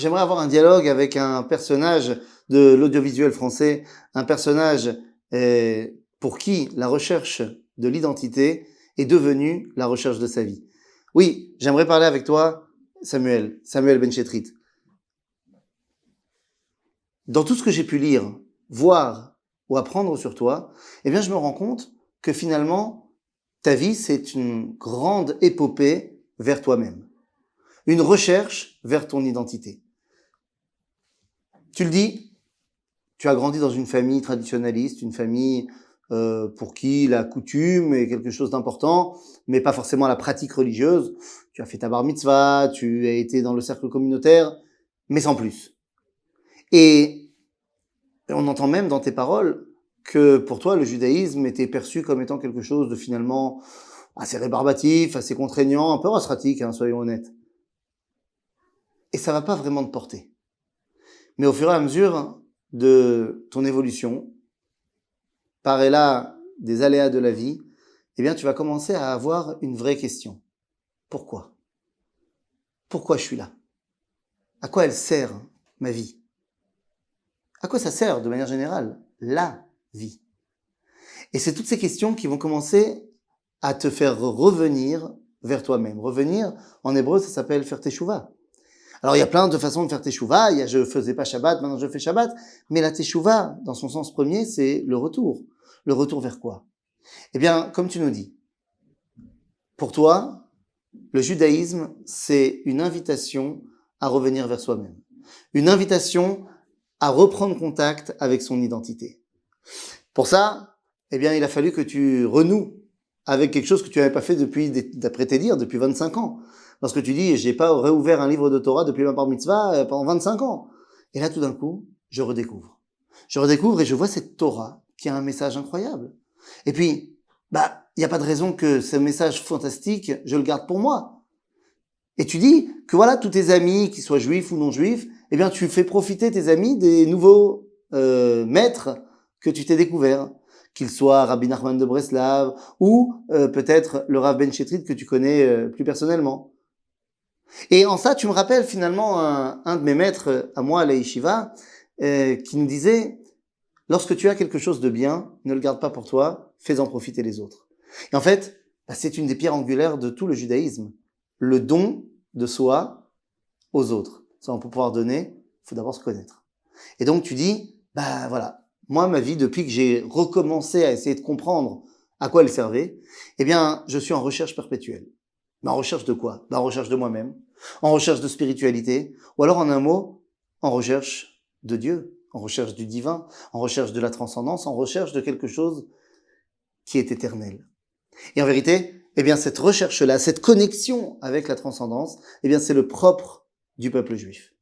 j'aimerais avoir un dialogue avec un personnage de l'audiovisuel français, un personnage pour qui la recherche de l'identité est devenue la recherche de sa vie. Oui, j'aimerais parler avec toi, Samuel Benchetrit. Dans tout ce que j'ai pu lire, voir ou apprendre sur toi, eh bien, je me rends compte que finalement, ta vie, c'est une grande épopée vers toi-même. Une recherche vers ton identité. Tu le dis, tu as grandi dans une famille traditionnaliste, une famille pour qui la coutume est quelque chose d'important, mais pas forcément la pratique religieuse. Tu as fait ta bar mitzvah, tu as été dans le cercle communautaire, mais sans plus. Et on entend même dans tes paroles que pour toi, le judaïsme était perçu comme étant quelque chose de finalement assez rébarbatif, assez contraignant, un peu rastratique, soyons honnêtes. Et ça va pas vraiment te porter. Mais au fur et à mesure de ton évolution, par là des aléas de la vie, eh bien, tu vas commencer à avoir une vraie question. Pourquoi ? Pourquoi je suis là ? À quoi elle sert, ma vie ? À quoi ça sert, de manière générale, la vie ? Et c'est toutes ces questions qui vont commencer à te faire revenir vers toi-même. Revenir, en hébreu, ça s'appelle faire teshuva. Alors, il y a plein de façons de faire teshuva. Il y a je faisais pas Shabbat, maintenant je fais Shabbat. Mais la teshuva, dans son sens premier, c'est le retour. Le retour vers quoi ? Eh bien, comme tu nous dis, pour toi, le judaïsme, c'est une invitation à revenir vers soi-même. Une invitation à reprendre contact avec son identité. Pour ça, eh bien, il a fallu que tu renoues avec quelque chose que tu n'avais pas fait depuis, d'après tes dires, depuis 25 ans. Lorsque tu dis, j'ai pas réouvert un livre de Torah depuis ma bar mitzvah pendant 25 ans. Et là, tout d'un coup, je redécouvre. Je redécouvre et je vois cette Torah qui a un message incroyable. Et puis, il n'y a pas de raison que ce message fantastique, je le garde pour moi. Et tu dis que voilà, tous tes amis, qu'ils soient juifs ou non juifs, eh bien, tu fais profiter tes amis des nouveaux maîtres que tu t'es découvert, qu'ils soient Rabbi Nachman de Breslav ou peut-être le Rav Benchetrit que tu connais plus personnellement. Et en ça, tu me rappelles finalement un de mes maîtres à moi à la Yeshiva qui nous disait « Lorsque tu as quelque chose de bien, ne le garde pas pour toi, fais-en profiter les autres. » Et en fait, c'est une des pierres angulaires de tout le judaïsme. Le don de soi aux autres. Ça, pour pouvoir donner, il faut d'abord se connaître. Et donc, tu dis, voilà, moi, ma vie, depuis que j'ai recommencé à essayer de comprendre à quoi elle servait, eh bien, je suis en recherche perpétuelle. Mais en recherche de quoi ? En recherche de moi-même, en recherche de spiritualité, ou alors, en un mot, en recherche de Dieu, en recherche du divin, en recherche de la transcendance, en recherche de quelque chose qui est éternel. Et en vérité, eh bien, cette recherche-là, cette connexion avec la transcendance, eh bien, c'est le propre du peuple juif.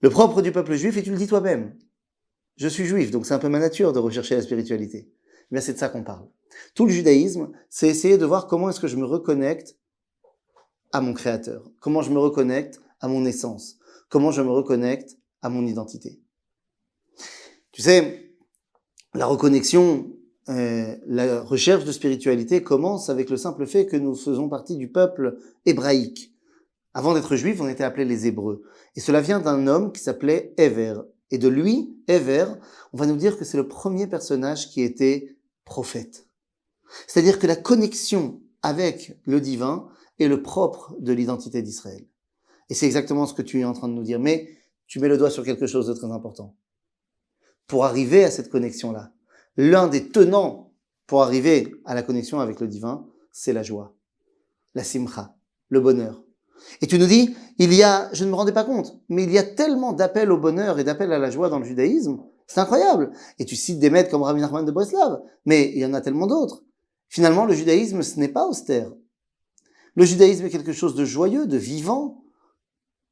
Le propre du peuple juif, et tu le dis toi-même. Je suis juif, donc c'est un peu ma nature de rechercher la spiritualité. Eh bien, c'est de ça qu'on parle. Tout le judaïsme, c'est essayer de voir comment est-ce que je me reconnecte à mon créateur. Comment je me reconnecte à mon essence. Comment je me reconnecte à mon identité. Tu sais, la reconnexion, la recherche de spiritualité commence avec le simple fait que nous faisons partie du peuple hébraïque. Avant d'être juifs, on était appelés les Hébreux. Et cela vient d'un homme qui s'appelait Ever. Et de lui, Ever, on va nous dire que c'est le premier personnage qui était prophète. C'est-à-dire que la connexion avec le divin est le propre de l'identité d'Israël. Et c'est exactement ce que tu es en train de nous dire. Mais tu mets le doigt sur quelque chose de très important. Pour arriver à cette connexion-là, l'un des tenants pour arriver à la connexion avec le divin, c'est la joie, la simcha, le bonheur. Et tu nous dis, je ne me rendais pas compte, mais il y a tellement d'appels au bonheur et d'appels à la joie dans le judaïsme, c'est incroyable. Et tu cites des maîtres comme Rabbi Nachman de Breslav, mais il y en a tellement d'autres. Finalement, le judaïsme, ce n'est pas austère. Le judaïsme est quelque chose de joyeux, de vivant,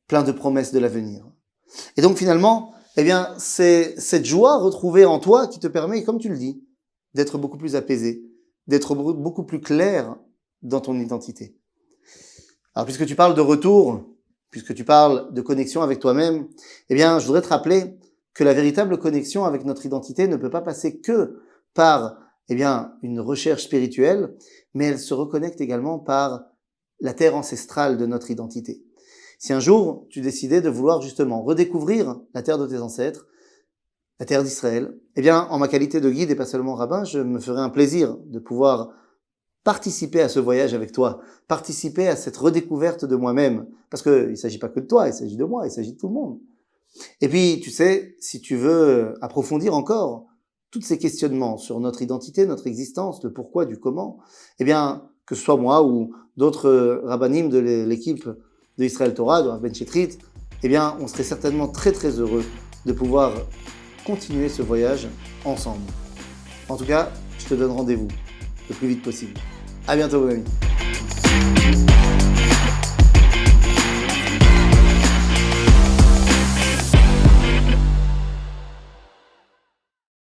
plein de promesses de l'avenir. Et donc finalement, eh bien, c'est cette joie retrouvée en toi qui te permet, comme tu le dis, d'être beaucoup plus apaisé, d'être beaucoup plus clair dans ton identité. Alors, puisque tu parles de retour, puisque tu parles de connexion avec toi-même, eh bien, je voudrais te rappeler que la véritable connexion avec notre identité ne peut pas passer que par, une recherche spirituelle, mais elle se reconnecte également par la terre ancestrale de notre identité. Si un jour tu décidais de vouloir justement redécouvrir la terre de tes ancêtres, la terre d'Israël, eh bien, en ma qualité de guide et pas seulement rabbin, je me ferais un plaisir de pouvoir participer à ce voyage avec toi, participer à cette redécouverte de moi-même, parce qu'il ne s'agit pas que de toi, il s'agit de moi, il s'agit de tout le monde. Et puis, tu sais, si tu veux approfondir encore tous ces questionnements sur notre identité, notre existence, le pourquoi, du comment, eh bien, que ce soit moi ou d'autres rabbinim de l'équipe de Israël Torah, de Rav Ben Chetrit, eh bien, on serait certainement très très heureux de pouvoir continuer ce voyage ensemble. En tout cas, je te donne rendez-vous le plus vite possible. À bientôt, mon ami.